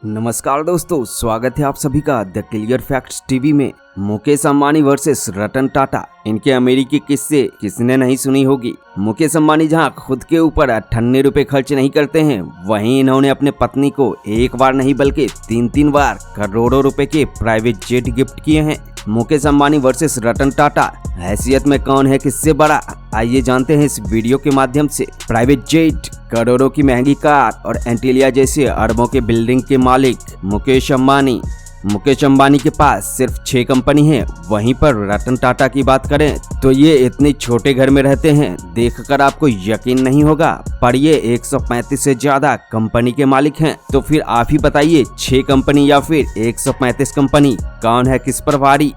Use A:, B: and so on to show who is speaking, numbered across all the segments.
A: नमस्कार दोस्तों, स्वागत है आप सभी का द क्लियर फैक्ट्स टीवी में। मुकेश अंबानी वर्सेस रतन टाटा, इनके अमेरिकी किस्से किसने नहीं सुनी होगी। मुकेश अंबानी जहां खुद के ऊपर 98 रुपए खर्च नहीं करते हैं, वहीं इन्होंने अपने पत्नी को एक बार नहीं बल्कि 3 बार करोड़ों रुपए के प्राइवेट जेट गिफ्ट किए हैं। मुकेश अंबानी वर्सेस रतन टाटा, हैसियत में कौन है किससे बड़ा, आइए जानते हैं इस वीडियो के माध्यम से। प्राइवेट जेट, करोड़ों की महंगी कार और एंटीलिया जैसे अरबों के बिल्डिंग के मालिक मुकेश अंबानी के पास सिर्फ 6 कंपनी है। वहीं पर रतन टाटा की बात करें तो ये इतने छोटे घर में रहते हैं, देखकर आपको यकीन नहीं होगा, पर ये 135 से ज्यादा कंपनी के मालिक हैं। तो फिर आप ही बताइए, 6 कंपनी या फिर 135 कंपनी, कौन है किस पर भारी?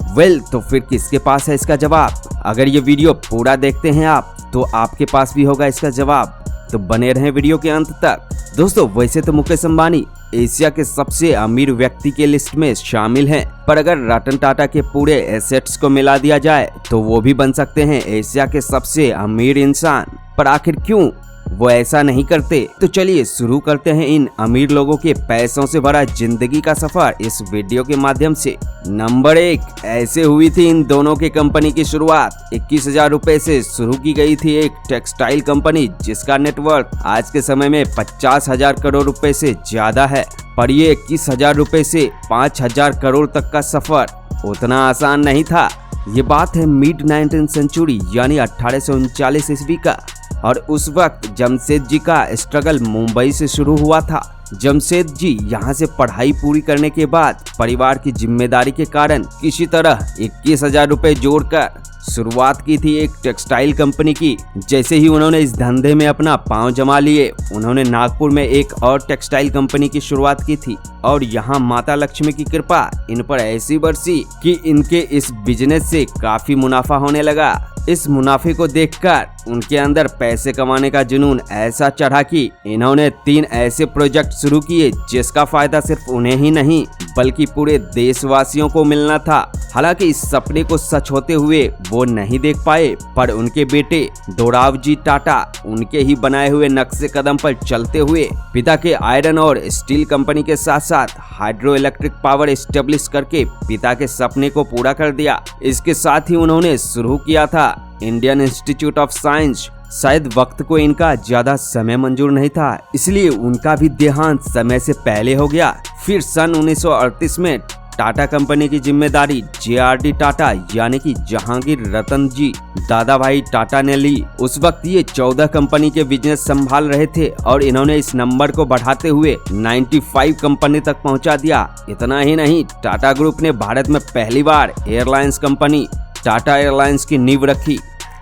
A: तो फिर किसके पास है इसका जवाब? अगर ये वीडियो पूरा देखते हैं आप, तो आपके पास भी होगा इसका जवाब, तो बने रहें वीडियो के अंत तक। दोस्तों, वैसे तो मुकेश अंबानी एशिया के सबसे अमीर व्यक्ति के लिस्ट में शामिल हैं, पर अगर रतन टाटा के पूरे एसेट्स को मिला दिया जाए तो वो भी बन सकते हैं एशिया के सबसे अमीर इंसान। पर आखिर क्यों वो ऐसा नहीं करते? तो चलिए शुरू करते हैं इन अमीर लोगों के पैसों से भरा जिंदगी का सफर इस वीडियो के माध्यम से। नंबर 1, ऐसे हुई थी इन दोनों के कंपनी की शुरुआत। 21,000 रुपए से शुरू की गई थी एक टेक्सटाइल कंपनी, जिसका नेटवर्थ आज के समय में 50,000 करोड़ रुपए से ज्यादा है। पर ये 21,000 रुपए से 5,000 करोड़ तक का सफर उतना आसान नहीं था। ये बात है मिड 19th सेंचुरी यानी 1839 ईस्वी का, और उस वक्त जमशेद जी का स्ट्रगल मुंबई से शुरू हुआ था। जमशेद जी यहाँ से पढ़ाई पूरी करने के बाद परिवार की जिम्मेदारी के कारण किसी तरह 21,000 रुपए जोड़कर शुरुआत की थी एक टेक्सटाइल कंपनी की। जैसे ही उन्होंने इस धंधे में अपना पांव जमा लिए, उन्होंने नागपुर में एक और टेक्सटाइल कंपनी की शुरुआत की थी, और यहाँ माता लक्ष्मी की कृपा इन पर ऐसी बरसी कि इनके इस बिजनेस से काफी मुनाफा होने लगा। इस मुनाफे को देखकर उनके अंदर पैसे कमाने का जुनून ऐसा चढ़ा कि इन्होंने 3 ऐसे प्रोजेक्ट शुरू किए जिसका फायदा सिर्फ उन्हें ही नहीं बल्कि पूरे देशवासियों को मिलना था। हालांकि इस सपने को सच होते हुए वो नहीं देख पाए, पर उनके बेटे दोराबजी टाटा उनके ही बनाए हुए नक्शे कदम पर चलते हुए पिता के आयरन और स्टील कंपनी के साथ साथ हाइड्रो इलेक्ट्रिक पावर एस्टेब्लिश करके पिता के सपने को पूरा कर दिया। इसके साथ ही उन्होंने शुरू किया था इंडियन इंस्टीट्यूट ऑफ साइंस। शायद वक्त को इनका ज्यादा समय मंजूर नहीं था, इसलिए उनका भी देहांत समय से पहले हो गया। फिर सन 1938 में टाटा कंपनी की जिम्मेदारी JRD टाटा यानी कि जहांगीर रतन जी दादा भाई टाटा ने ली। उस वक्त ये 14 कंपनी के बिजनेस संभाल रहे थे, और इन्होंने इस नंबर को बढ़ाते हुए 95 कंपनी तक पहुंचा दिया। इतना ही नहीं, टाटा ग्रुप ने भारत में पहली बार एयरलाइंस कंपनी टाटा एयरलाइंस की नींव रखी।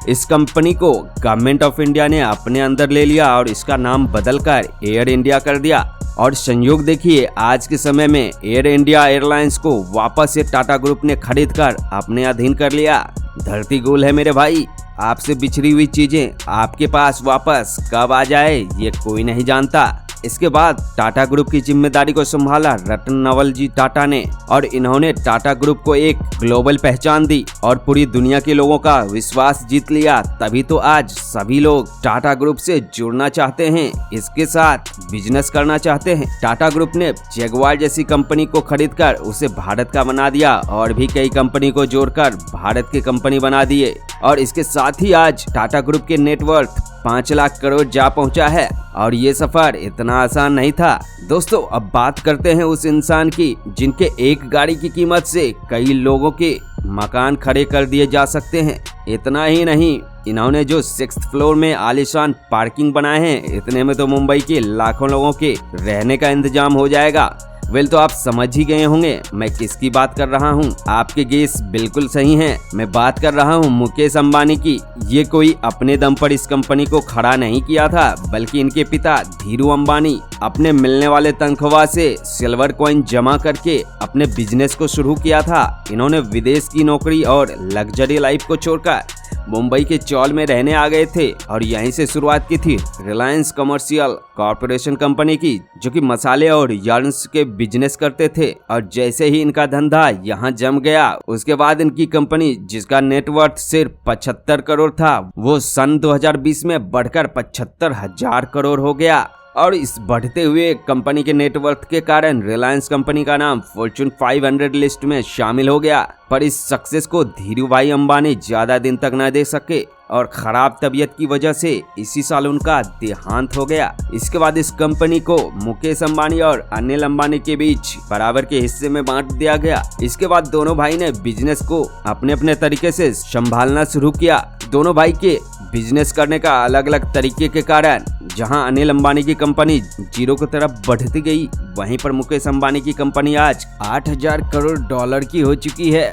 A: इस कंपनी को गवर्नमेंट ऑफ इंडिया ने अपने अंदर ले लिया और इसका नाम बदलकर एयर इंडिया कर दिया। और संयोग देखिए, आज के समय में एयर इंडिया एयरलाइंस को वापस से टाटा ग्रुप ने खरीद कर अपने अधीन कर लिया। धरती गोल है मेरे भाई, आपसे बिछड़ी हुई चीजें आपके पास वापस कब आ जाए ये कोई नहीं जानता। इसके बाद टाटा ग्रुप की जिम्मेदारी को संभाला रतन नवल जी टाटा ने, और इन्होंने टाटा ग्रुप को एक ग्लोबल पहचान दी और पूरी दुनिया के लोगों का विश्वास जीत लिया। तभी तो आज सभी लोग टाटा ग्रुप से जुड़ना चाहते हैं, इसके साथ बिजनेस करना चाहते हैं। टाटा ग्रुप ने जगुआर जैसी कंपनी को खरीदकर उसे भारत का बना दिया, और भी कई कंपनी को जोड़कर भारत की कंपनी बना दिए, और इसके साथ ही आज टाटा ग्रुप के नेटवर्थ 5 लाख करोड़ जा पहुंचा है। और ये सफर इतना आसान नहीं था। दोस्तों, अब बात करते हैं उस इंसान की जिनके एक गाड़ी की कीमत से कई लोगों के मकान खड़े कर दिए जा सकते हैं। इतना ही नहीं, इन्होंने जो 6th फ्लोर में आलीशान पार्किंग बनाए हैं, इतने में तो मुंबई के लाखों लोगों के रहने का इंतजाम हो जाएगा। तो आप समझ ही गए होंगे मैं किसकी बात कर रहा हूँ। आपके गेस बिल्कुल सही हैं, मैं बात कर रहा हूँ मुकेश अंबानी की। ये कोई अपने दम पर इस कंपनी को खड़ा नहीं किया था, बल्कि इनके पिता धीरू अंबानी अपने मिलने वाले तनख्वाह से सिल्वर कॉइन जमा करके अपने बिजनेस को शुरू किया था। इन्होंने विदेश की नौकरी और लग्जरी लाइफ को छोड़कर मुंबई के चौल में रहने आ गए थे, और यहीं से शुरुआत की थी रिलायंस कमर्शियल कॉर्पोरेशन कंपनी की, जो कि मसाले और यार्न्स के बिजनेस करते थे। और जैसे ही इनका धंधा यहाँ जम गया, उसके बाद इनकी कंपनी, जिसका नेटवर्थ सिर्फ 75 करोड़ था, वो सन 2020 में बढ़कर 75,000 करोड़ हो गया। और इस बढ़ते हुए कंपनी के नेटवर्थ के कारण रिलायंस कंपनी का नाम फॉर्च्यून 500 लिस्ट में शामिल हो गया। पर इस सक्सेस को धीरूभाई अंबानी ज्यादा दिन तक न दे सके और खराब तबीयत की वजह से इसी साल उनका देहांत हो गया। इसके बाद इस कंपनी को मुकेश अंबानी और अनिल अंबानी के बीच बराबर के हिस्से में बांट दिया गया। इसके बाद दोनों भाई ने बिजनेस को अपने अपने तरीके से संभालना शुरू किया। दोनों भाई के बिजनेस करने का अलग अलग तरीके के कारण जहां अनिल अंबानी की कंपनी जीरो की तरफ बढ़ती गई, वहीं पर मुकेश अंबानी की कंपनी आज 8,000 करोड़ डॉलर की हो चुकी है।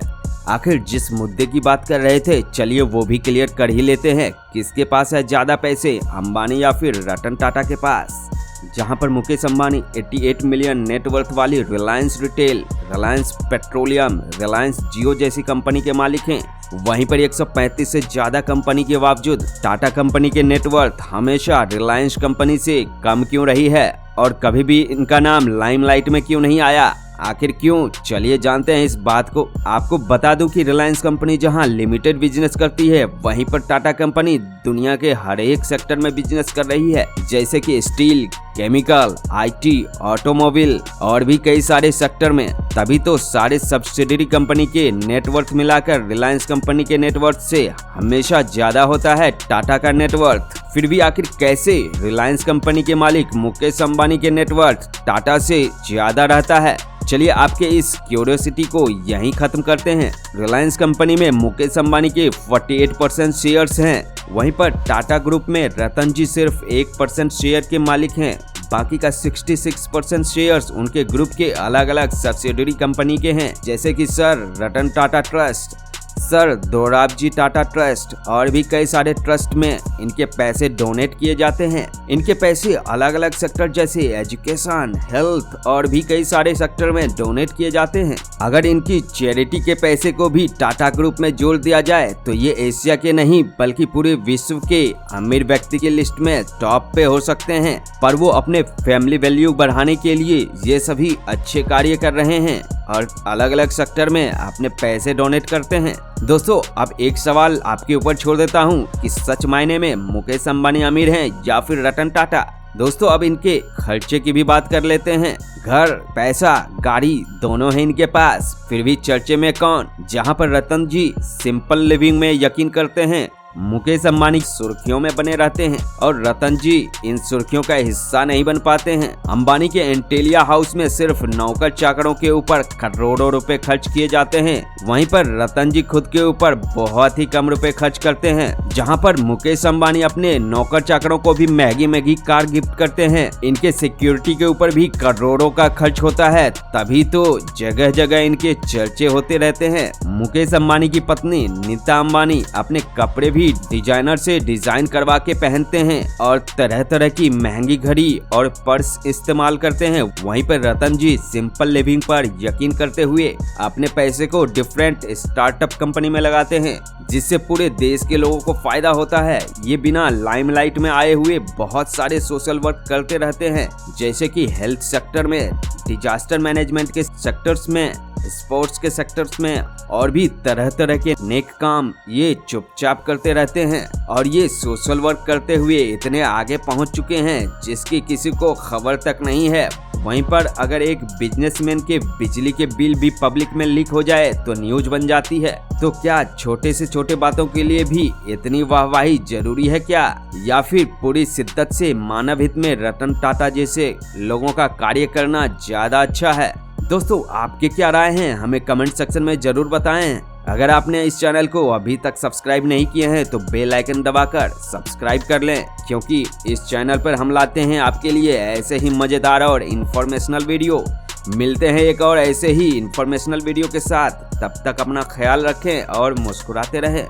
A: आखिर जिस मुद्दे की बात कर रहे थे, चलिए वो भी क्लियर कर ही लेते हैं। किसके पास है ज्यादा पैसे, अंबानी या फिर रतन टाटा के पास? जहां पर मुकेश अंबानी 88 मिलियन नेटवर्थ वाली रिलायंस रिटेल, रिलायंस पेट्रोलियम, रिलायंस जियो जैसी कंपनी के मालिक हैं, वहीं पर 135 से ज्यादा कंपनी के बावजूद टाटा कंपनी के नेटवर्थ हमेशा रिलायंस कंपनी से कम क्यों रही है और कभी भी इनका नाम लाइमलाइट में क्यों नहीं आया? आखिर क्यों? चलिए जानते हैं इस बात को। आपको बता दूं कि रिलायंस कंपनी जहां लिमिटेड बिजनेस करती है, वहीं पर टाटा कंपनी दुनिया के हर एक सेक्टर में बिजनेस कर रही है, जैसे कि स्टील, केमिकल, IT, ऑटोमोबाइल और भी कई सारे सेक्टर में। तभी तो सारे सब्सिडियरी कंपनी के नेटवर्थ मिलाकर रिलायंस कंपनी के नेटवर्थ से हमेशा ज्यादा होता है टाटा का नेटवर्थ। फिर भी आखिर कैसे रिलायंस कंपनी के मालिक मुकेश अंबानी के नेटवर्थ टाटा से ज्यादा रहता है? चलिए आपके इस क्यूरियोसिटी को यहीं खत्म करते हैं। रिलायंस कंपनी में मुकेश अंबानी के 48% शेयर्स हैं, वहीं पर टाटा ग्रुप में रतन जी सिर्फ 1% शेयर के मालिक हैं। बाकी का 66% शेयर्स उनके ग्रुप के अलग अलग सब्सिडियरी कंपनी के हैं, जैसे कि sir Ratan Tata Trust, sir Dorabji Tata Trust और भी कई सारे ट्रस्ट में इनके पैसे डोनेट किए जाते हैं। इनके पैसे अलग अलग सेक्टर जैसे एजुकेशन, हेल्थ और भी कई सारे सेक्टर में डोनेट किए जाते हैं। अगर इनकी चैरिटी के पैसे को भी टाटा ग्रुप में जोड़ दिया जाए तो ये एशिया के नहीं बल्कि पूरे विश्व के अमीर व्यक्ति की लिस्ट में टॉप पे हो सकते हैं। पर वो अपने फैमिली वैल्यू बढ़ाने के लिए ये सभी अच्छे कार्य कर रहे हैं और अलग अलग सेक्टर में अपने पैसे डोनेट करते हैं। दोस्तों अब एक सवाल आपके ऊपर छोड़ देता हूँ कि सच मायने में मुकेश अंबानी अमीर हैं या फिर रतन टाटा? दोस्तों अब इनके खर्चे की भी बात कर लेते हैं। घर, पैसा, गाड़ी दोनों है इनके पास, फिर भी चर्चे में कौन? जहाँ पर रतन जी सिंपल लिविंग में यकीन करते हैं, मुकेश अंबानी सुर्खियों में बने रहते हैं और रतन जी इन सुर्खियों का हिस्सा नहीं बन पाते हैं। अंबानी के एंटेलिया हाउस में सिर्फ नौकर चाकरों के ऊपर करोड़ों रुपए खर्च किए जाते हैं, वहीं पर रतन जी खुद के ऊपर बहुत ही कम रुपए खर्च करते हैं। जहां पर मुकेश अंबानी अपने नौकर चाकरों को भी महंगी महंगी कार गिफ्ट करते हैं। इनके सिक्योरिटी के ऊपर भी करोड़ों का खर्च होता है, तभी तो जगह जगह इनके चर्चे होते रहते हैं। मुकेश अंबानी की पत्नी नीता अंबानी अपने कपड़े भी डिजाइनर से डिजाइन करवा के पहनते हैं और तरह तरह की महंगी घड़ी और पर्स इस्तेमाल करते हैं। वहीं पर रतन जी सिंपल लिविंग पर यकीन करते हुए अपने पैसे को डिफरेंट स्टार्टअप कंपनी में लगाते हैं, जिससे पूरे देश के लोगों को फायदा होता है। ये बिना लाइमलाइट में आए हुए बहुत सारे सोशल वर्क करते रहते हैं, जैसे कि हेल्थ सेक्टर में, डिजास्टर मैनेजमेंट के सेक्टर्स में, स्पोर्ट्स के सेक्टर्स में और भी तरह तरह के नेक काम ये चुपचाप करते रहते हैं और ये सोशल वर्क करते हुए इतने आगे पहुंच चुके हैं जिसकी किसी को खबर तक नहीं है। वहीं पर अगर एक बिजनेसमैन के बिजली के बिल भी पब्लिक में लीक हो जाए तो न्यूज बन जाती है। तो क्या छोटे से छोटे बातों के लिए भी इतनी वाहवाही जरूरी है क्या? या फिर पूरी शिद्दत से मानव हित में रतन टाटा जैसे लोगों का कार्य करना ज्यादा अच्छा है? दोस्तों आपके क्या राय हैं हमें कमेंट सेक्शन में जरूर बताएं। अगर आपने इस चैनल को अभी तक सब्सक्राइब नहीं किए हैं तो बेल आइकन दबाकर सब्सक्राइब कर लें, क्योंकि इस चैनल पर हम लाते हैं आपके लिए ऐसे ही मजेदार और इन्फॉर्मेशनल वीडियो। मिलते हैं एक और ऐसे ही इन्फॉर्मेशनल वीडियो के साथ, तब तक अपना ख्याल रखें और मुस्कुराते रहें।